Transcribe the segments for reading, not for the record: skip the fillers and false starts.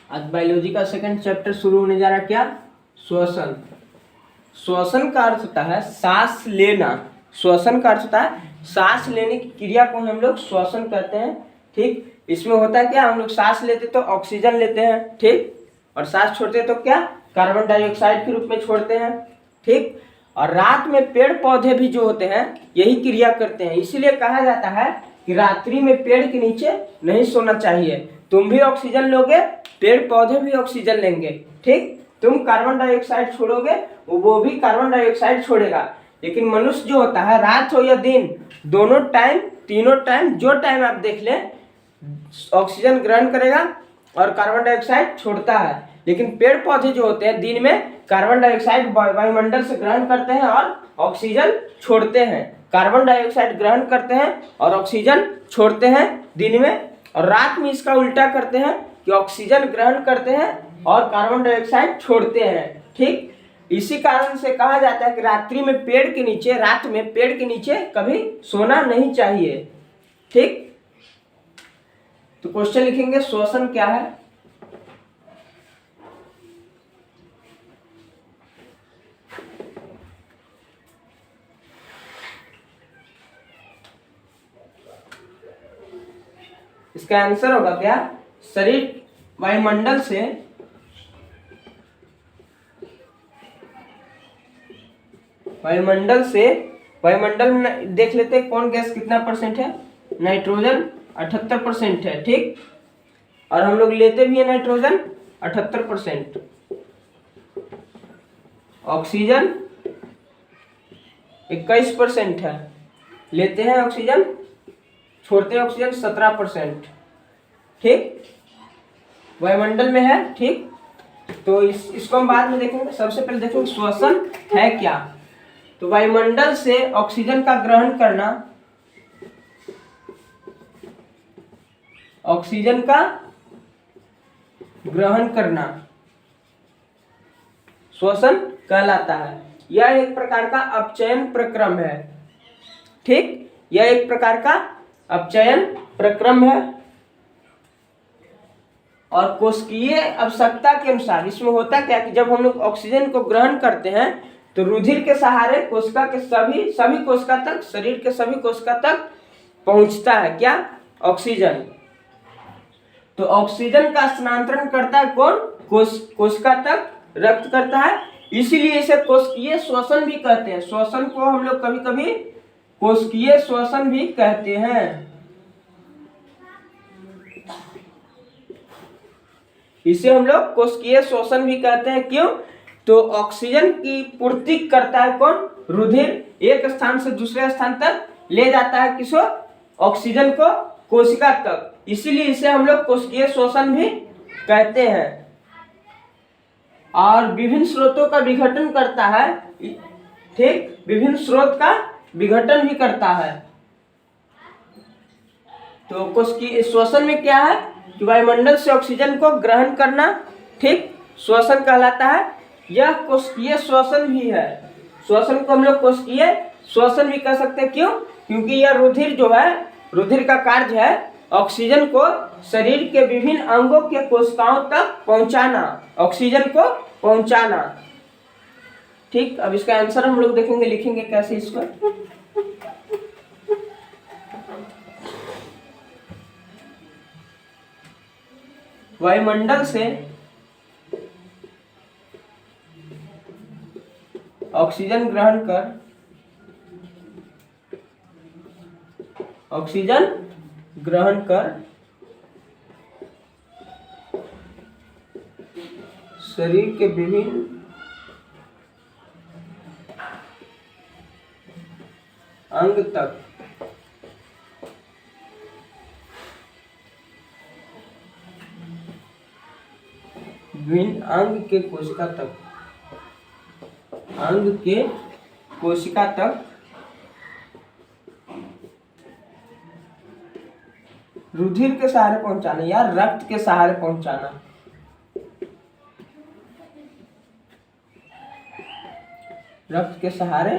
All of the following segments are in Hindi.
आज बायोलॉजी का सेकंड चैप्टर शुरू होने जा रहा है। क्या? श्वसन। श्वसन का अर्थ होता है सांस लेना। श्वसन का अर्थ होता है सांस लेने की क्रिया को हम लोग श्वसन कहते हैं। ठीक, इसमें होता है क्या, हम लोग सांस लेते तो ऑक्सीजन लेते हैं, ठीक, और सांस छोड़ते तो क्या, कार्बन डाइऑक्साइड के रूप में छोड़ते हैं। ठीक, और रात में पेड़ पौधे भी जो होते हैं यही क्रिया करते हैं। इसीलिए कहा जाता है कि रात्रि में पेड़ के नीचे नहीं सोना चाहिए। तुम भी ऑक्सीजन लोगे, पेड़ पौधे भी ऑक्सीजन लेंगे। ठीक, तुम कार्बन डाइऑक्साइड छोड़ोगे, वो भी कार्बन डाइऑक्साइड छोड़ेगा। लेकिन मनुष्य जो होता है, रात हो या दिन, दोनों टाइम, तीनों टाइम, जो टाइम आप देख लें, ऑक्सीजन ग्रहण करेगा और कार्बन डाइऑक्साइड छोड़ता है। लेकिन पेड़ पौधे जो होते हैं दिन में कार्बन डाइऑक्साइड वायुमंडल से ग्रहण करते हैं और ऑक्सीजन छोड़ते हैं। कार्बन डाइऑक्साइड ग्रहण करते हैं और ऑक्सीजन छोड़ते हैं दिन में, और रात में इसका उल्टा करते हैं कि ऑक्सीजन ग्रहण करते हैं और कार्बन डाइऑक्साइड छोड़ते हैं। ठीक, इसी कारण से कहा जाता है कि रात्रि में पेड़ के नीचे, रात में पेड़ के नीचे कभी सोना नहीं चाहिए। ठीक, तो क्वेश्चन लिखेंगे श्वसन क्या है। इसका आंसर होगा क्या, शरीर वायुमंडल से वायुमंडल में देख लेते हैं कौन गैस कितना परसेंट है। नाइट्रोजन 78% है। ठीक, और हम लोग लेते भी है नाइट्रोजन 78%, ऑक्सीजन 21% है, लेते हैं ऑक्सीजन, छोड़ते हैं ऑक्सीजन 17%। ठीक, वायुमंडल में है। ठीक, तो इसको हम बाद में देखेंगे। सबसे पहले देखेंगे श्वसन है क्या। तो वायुमंडल से ऑक्सीजन का ग्रहण करना, ऑक्सीजन का ग्रहण करना श्वसन कहलाता है। यह एक प्रकार का अपचयन प्रक्रम है। ठीक, यह एक प्रकार का अपचयन प्रक्रम है, और कोशिकीय आवश्यकता के अनुसार इसमें होता क्या कि जब हम लोग ऑक्सीजन को ग्रहण करते हैं तो रुधिर के सहारे कोशिका के सभी कोशिका तक, शरीर के सभी कोशिका तक पहुंचता है क्या, ऑक्सीजन। तो ऑक्सीजन का स्थानांतरण करता है कौन, कोशिका तक रक्त करता है। इसीलिए इसे कोशिकीय श्वसन भी कहते हैं। श्वसन को हम लोग कभी कभी कोशिकीय श्वसन भी कहते हैं। इसे हम लोग कोशिकीय श्वसन भी कहते हैं। क्यों? तो ऑक्सीजन की पूर्ति करता है कौन, रुधिर, एक स्थान से दूसरे स्थान तक ले जाता है किसको, ऑक्सीजन को कोशिका तक। इसीलिए इसे हम लोग कोशिकीय श्वसन भी कहते हैं। और विभिन्न स्रोतों का विघटन करता है। ठीक, विभिन्न स्रोत का विघटन भी करता है। तो कोशिकीय श्वसन में क्या है कि वायुमंडल से ऑक्सीजन को ग्रहण करना, ठीक, श्वसन कहलाता है। यह कोशिकीय श्वसन भी है। श्वसन को हम लोग कोशिकीय श्वसन भी कह सकते हैं। क्यों? क्योंकि यह रुधिर जो है, रुधिर का कार्य है ऑक्सीजन को शरीर के विभिन्न अंगों के कोशिकाओं तक पहुंचाना, ऑक्सीजन को पहुंचाना। ठीक, अब इसका आंसर हम लोग देखेंगे, लिखेंगे कैसे इसको। वायुमंडल से ऑक्सीजन ग्रहण कर, ऑक्सीजन ग्रहण कर शरीर के विभिन्न अंग तक विभिन्न अंग के कोशिका तक, अंग के कोशिका तक रुधिर के सहारे पहुंचाना या रक्त के सहारे पहुंचाना। रक्त के सहारे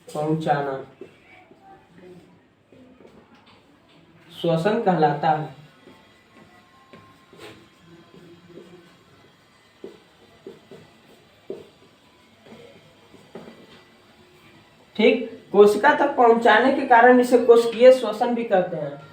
पहुंचाना श्वसन कहलाता है। ठीक, कोशिका तक पहुंचाने के कारण इसे कोशिकीय श्वसन भी कहते हैं।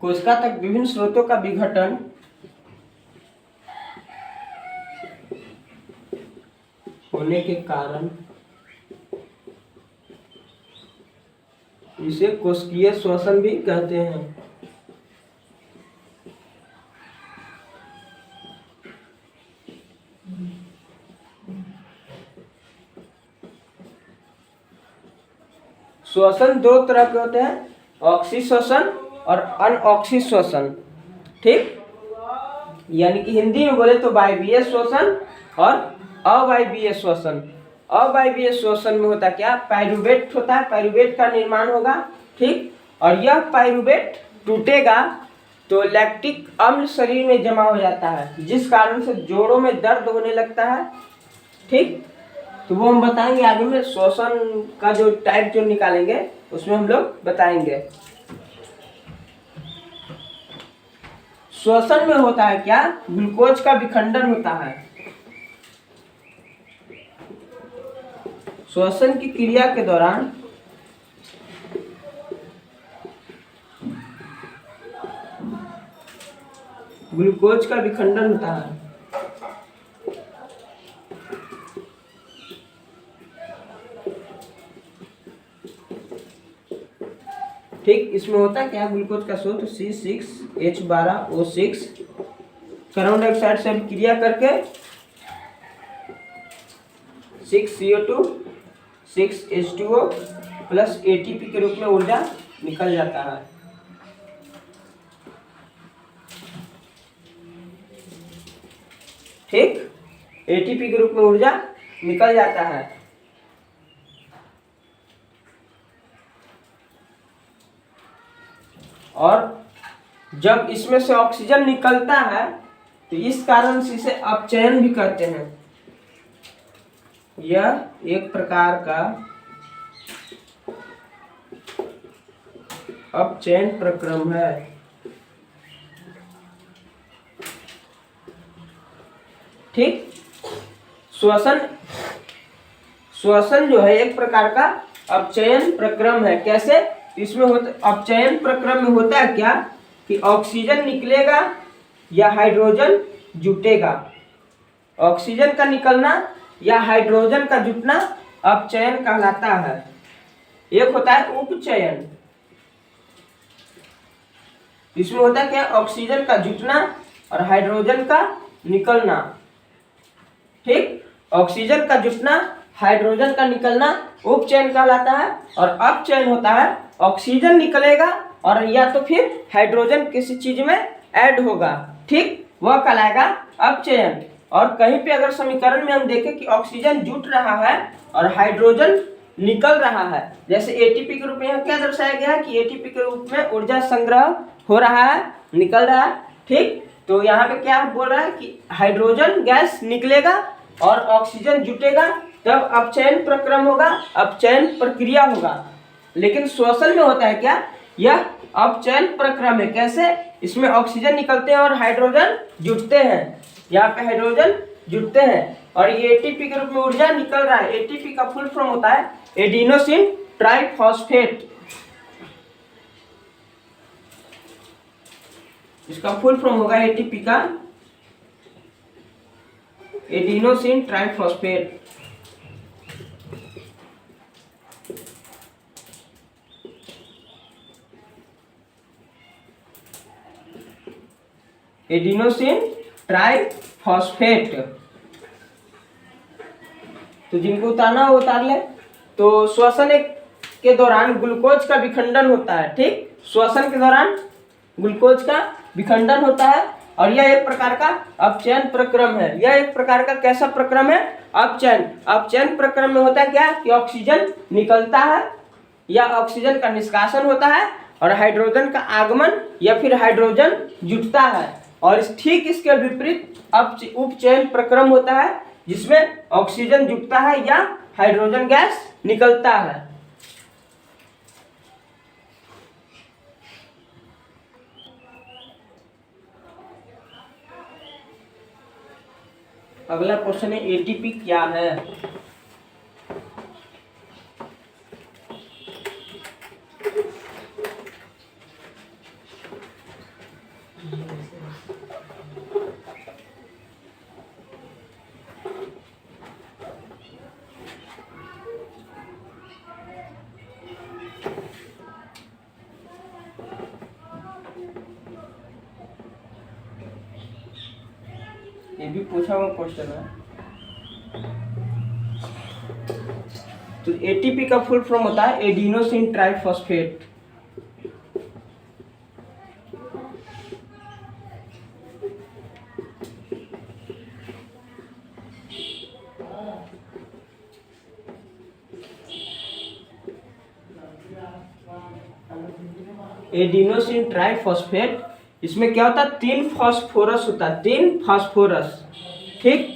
कोशिका तक विभिन्न स्रोतों का विघटन होने के कारण इसे कोशिकीय श्वसन भी कहते हैं। श्वसन दो तरह के होते हैं, ऑक्सी श्वसन और अनऑक्सी श्वसन। ठीक, यानी कि हिंदी में बोले तो वायवीय श्वसन और अवायवीय श्वसन। अवायवीय श्वसन में होता क्या, पायरुवेट होता है, पायरुवेट का निर्माण होगा। ठीक, और यह पायरुवेट टूटेगा तो लैक्टिक अम्ल शरीर में जमा हो जाता है, जिस कारण से जोड़ों में दर्द होने लगता है। ठीक, तो वो हम बताएंगे आगे में, श्वसन का जो टाइप जो निकालेंगे उसमें हम लोग बताएंगे। श्वसन में होता है क्या, ग्लूकोज का विखंडन होता है। श्वसन की क्रिया के दौरान ग्लूकोज का विखंडन होता है। ठीक, इसमें होता क्या, ग्लूकोज का स्रोत C6H12O6 कार्बन डाइऑक्साइड से क्रिया करके 6CO2 6H2O प्लस ATP के रूप में ऊर्जा निकल जाता है। ठीक, ATP के रूप में ऊर्जा निकल जाता है। और जब इसमें से ऑक्सीजन निकलता है तो इस कारण से इसे अपचयन भी कहते हैं। यह एक प्रकार का अपचयन प्रक्रम है। ठीक, श्वसन जो है एक प्रकार का अपचयन प्रक्रम है। कैसे, इसमें होता, अपचयन प्रक्रम में होता है क्या कि ऑक्सीजन निकलेगा या हाइड्रोजन जुटेगा। ऑक्सीजन का निकलना या हाइड्रोजन का जुटना अपचयन कहलाता है। एक होता है उपचयन, इसमें होता है क्या, ऑक्सीजन का जुटना और हाइड्रोजन का निकलना। ठीक, ऑक्सीजन का जुटना हाइड्रोजन का निकलना उपचयन कहलाता है। और अपचयन होता है ऑक्सीजन निकलेगा और या तो फिर हाइड्रोजन किसी चीज में ऐड होगा। ठीक, वह कहलाएगा अपचयन। और कहीं पे अगर समीकरण में हम देखें कि ऑक्सीजन जुट रहा है और हाइड्रोजन निकल रहा है, जैसे एटीपी के रूप में यहाँ क्या दर्शाया गया है कि एटीपी के रूप में ऊर्जा संग्रह हो रहा है, निकल रहा है। ठीक, तो यहाँ पे क्या बोल रहा है कि हाइड्रोजन गैस निकलेगा और ऑक्सीजन जुटेगा, तब अपचयन प्रक्रम होगा, अपचयन प्रक्रिया होगा। लेकिन श्वसन में होता है क्या, यह अपचयन प्रक्रम है। कैसे, इसमें ऑक्सीजन निकलते हैं और हाइड्रोजन जुटते हैं, यहाँ पे हाइड्रोजन जुटते हैं और ये एटीपी के रूप में ऊर्जा निकल रहा है। एटीपी का फुल फॉर्म होता है एडिनोसिन ट्राइफॉस्फेट। इसका फुल फॉर्म होगा एटीपी का एडिनोसिन ट्राइफॉस्फेट। Adenosine triphosphate. तो जिनको उतारना हो उतार ले। तो श्वसन के दौरान ग्लूकोज का विखंडन होता है। ठीक, श्वसन के दौरान ग्लूकोज का विखंडन होता है और यह एक प्रकार का अपचयन प्रक्रम है। यह एक प्रकार का कैसा प्रक्रम है, अपचयन। अपचयन प्रक्रम में होता है क्या कि ऑक्सीजन निकलता है या ऑक्सीजन का निष्कासन होता है और हाइड्रोजन का आगमन या फिर हाइड्रोजन जुटता है। और ठीक इसके विपरीत उपचयन प्रक्रम होता है जिसमें ऑक्सीजन जुटता है या हाइड्रोजन गैस निकलता है। अगला क्वेश्चन है एटीपी क्या है। ये भी पूछा हुआ क्वेश्चन है। तो एटीपी का फुल फॉर्म होता है एडिनोसिन ट्राइफॉस्फेट। एडिनोसिन ट्राइफॉस्फेट, इसमें क्या होता है, 3 फास्फोरस होता है, 3 फास्फोरस। ठीक,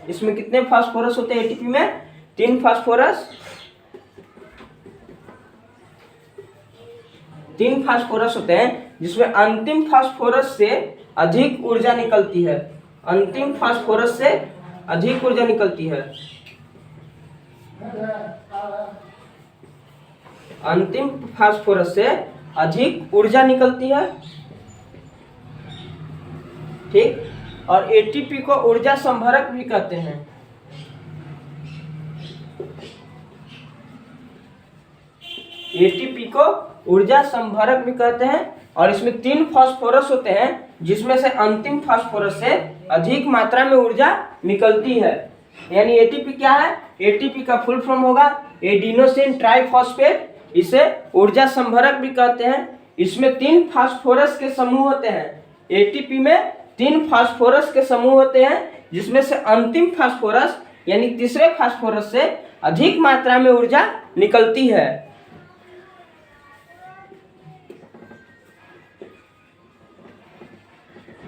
इसमें कितने फास्फोरस होते हैं एटीपी में? 3 फास्फोरस। 3 फास्फोरस होते हैं, जिसमें अंतिम फास्फोरस से अधिक ऊर्जा निकलती है। अंतिम फास्फोरस से अधिक ऊर्जा निकलती है। अंतिम फास्फोरस से अधिक ऊर्जा निकलती है। ठीक, और एटीपी को ऊर्जा संभरक भी कहते हैं। एटीपी को ऊर्जा संभरक भी कहते हैं। और इसमें 3 फास्फोरस होते हैं, जिसमें से अंतिम फास्फोरस से अधिक मात्रा में ऊर्जा निकलती है। यानी एटीपी क्या है? एटीपी का फुल फॉर्म होगा एडिनोसिन ट्राइफॉस्फेट। इसे ऊर्जा संभरक भी कहते हैं। इसमें 3 फास्फोरस के समूह होते हैं। एटीपी में 3 फास्फोरस के समूह होते हैं, जिसमें से अंतिम फास्फोरस यानी तीसरे फास्फोरस से अधिक मात्रा में ऊर्जा निकलती है।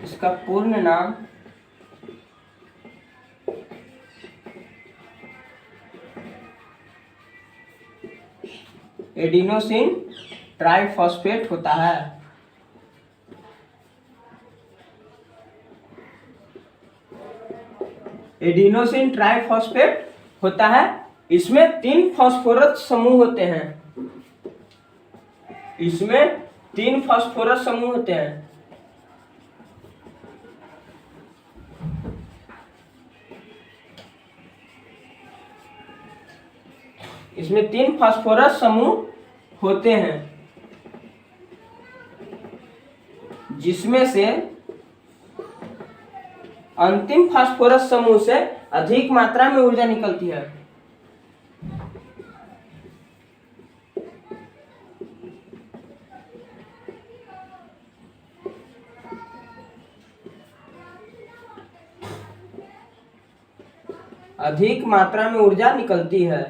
इसका पूर्ण नाम एडिनोसिन ट्राइफॉस्फेट होता है। एडिनोसिन ट्राइफॉस्फेट होता है। इसमें 3 फास्फोरस समूह होते हैं। इसमें 3 फास्फोरस समूह होते हैं। इसमें 3 फास्फोरस समूह होते हैं, जिसमें से अंतिम फास्फोरस समूह से अधिक मात्रा में ऊर्जा निकलती है। अधिक मात्रा में ऊर्जा निकलती है।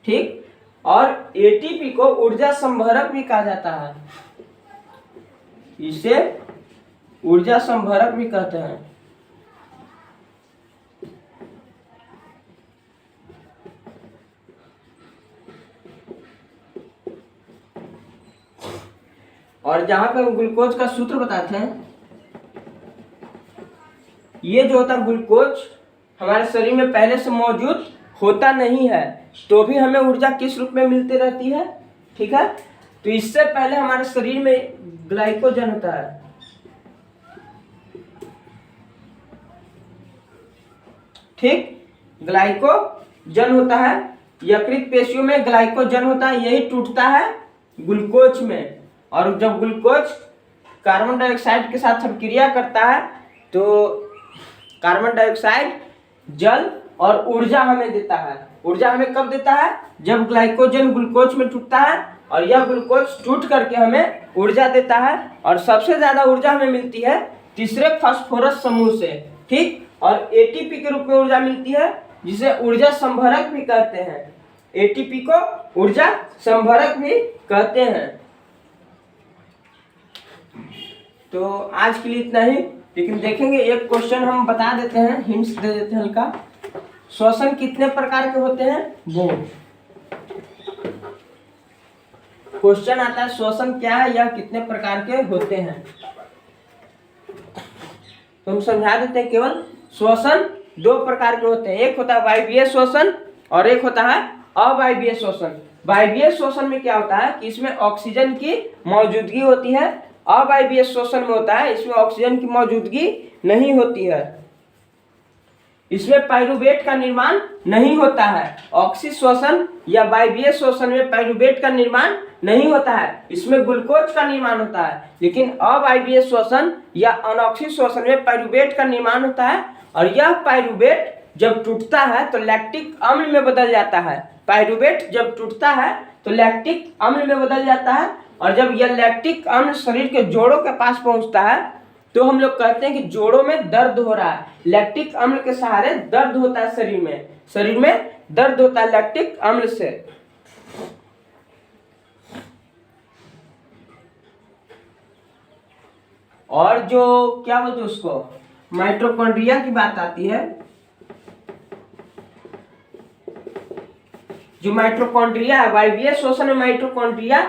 ठीक, और एटीपी को ऊर्जा संभरक भी कहा जाता है। इसे ऊर्जा संभरक भी कहते हैं। और जहां पे हम ग्लूकोज का सूत्र बताते हैं, ये जो होता है ग्लूकोज हमारे शरीर में पहले से मौजूद होता नहीं है, तो भी हमें ऊर्जा किस रूप में मिलती रहती है। ठीक है, तो इससे पहले हमारे शरीर में ग्लाइकोजन होता है। ठीक, ग्लाइकोजन होता है। यकृत पेशियों में ग्लाइकोजन होता है, यही टूटता है ग्लूकोज में। और जब ग्लूकोज कार्बन डाइऑक्साइड के साथ क्रिया करता है, तो कार्बन डाइऑक्साइड जल और ऊर्जा हमें देता है। ऊर्जा हमें कब देता है? जब ग्लाइकोजन ग्लूकोज में टूटता है, और यह ग्लूकोज टूट करके हमें ऊर्जा देता है। और सबसे ज्यादा ऊर्जा हमें मिलती है तीसरे फास्फोरस समूह से। ठीक, और एटीपी के रूप में ऊर्जा मिलती है जिसे ऊर्जा संभरक भी कहते हैं। एटीपी को ऊर्जा संभरक भी कहते हैं। तो आज के लिए इतना ही, लेकिन देखेंगे एक क्वेश्चन हम बता देते हैं, हिंट्स दे देते हैं हल्का। श्वसन कितने प्रकार के होते हैं? वो क्वेश्चन आता है श्वसन क्या है या कितने प्रकार के होते हैं। तो हम समझा देते हैं, केवल श्वसन 2 प्रकार के होते हैं। एक होता है वायवीय श्वसन और एक होता है अवायवीय श्वसन। वायवीय श्वसन में क्या होता है कि इसमें ऑक्सीजन की मौजूदगी होती है। अवायवीय श्वसन में होता है इसमें ऑक्सीजन की मौजूदगी नहीं होती है। इसमें पाइरूवेट का निर्माण नहीं होता है। ऑक्सी श्वसन या वायवीय श्वसन में पाइरूवेट का निर्माण नहीं होता है, इसमें ग्लूकोज का निर्माण होता है। लेकिन अवायवीय श्वसन या अनॉक्सी श्वसन में पाइरूवेट का निर्माण होता है और यह पाइरूवेट जब टूटता है तो लैक्टिक अम्ल में बदल जाता है। पाइरूवेट जब टूटता है तो लैक्टिक अम्ल में बदल जाता है और जब यह लैक्टिक अम्ल शरीर के जोड़ों के पास पहुंचता है तो हम लोग कहते हैं कि जोड़ों में दर्द हो रहा है। लैक्टिक अम्ल के सहारे दर्द होता है शरीर में दर्द होता है लैक्टिक अम्ल से। और जो क्या बोलते हैं उसको माइटोकॉन्ड्रिया की बात आती है। जो माइटोकॉन्ड्रिया है, वायवीय श्वसन में माइटोकॉन्ड्रिया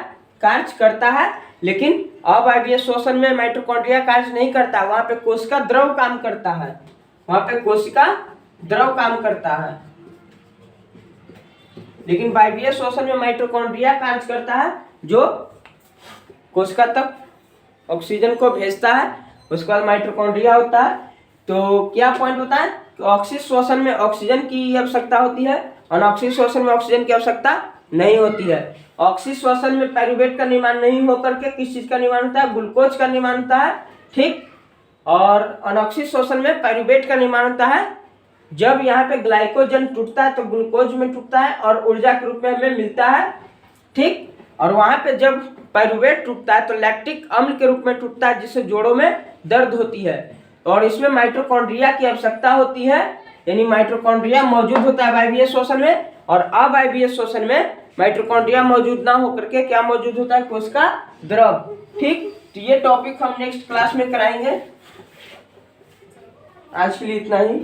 कार्य करता है, लेकिन अवायवीय श्वसन में माइटोकॉन्ड्रिया कार्य नहीं करता। वहां पे कोशिका द्रव काम करता है, वहां पे कोशिका द्रव काम करता है। लेकिन वायवीय श्वसन में माइटोकॉन्ड्रिया कार्य करता है, जो कोशिका तक ऑक्सीजन को भेजता है। उसके बाद माइटोकॉन्ड्रिया होता है। तो क्या पॉइंट होता है कि ऑक्सी श्वसन में ऑक्सीजन की आवश्यकता होती है, अनॉक्सी श्वसन में ऑक्सीजन की आवश्यकता नहीं होती है। ऑक्सी श्वसन में पाइरूवेट का निर्माण नहीं होकर के किस चीज का निर्माण होता है? ग्लूकोज का निर्माण होता है, ठीक। और अनॉक्सी श्वसन में पाइरूवेट का निर्माण होता है। जब यहाँ पे ग्लाइकोजन टूटता है तो ग्लूकोज में टूटता है और ऊर्जा के रूप में हमें मिलता है, ठीक। और वहां पे जब पाइरूवेट टूटता है तो लैक्टिक अम्ल के रूप में टूटता है, जिससे जोड़ों में दर्द होती है। और इसमें माइटोकॉन्ड्रिया की आवश्यकता होती है, यानी माइटोकॉन्ड्रिया मौजूद होता है वायवीय श्वसन में। और अवायवीय श्वसन में माइटोकॉन्ड्रिया मौजूद ना होकर के क्या मौजूद होता है? कोशिका द्रव, ठीक। तो ये टॉपिक हम नेक्स्ट क्लास में कराएंगे। आज के लिए इतना ही।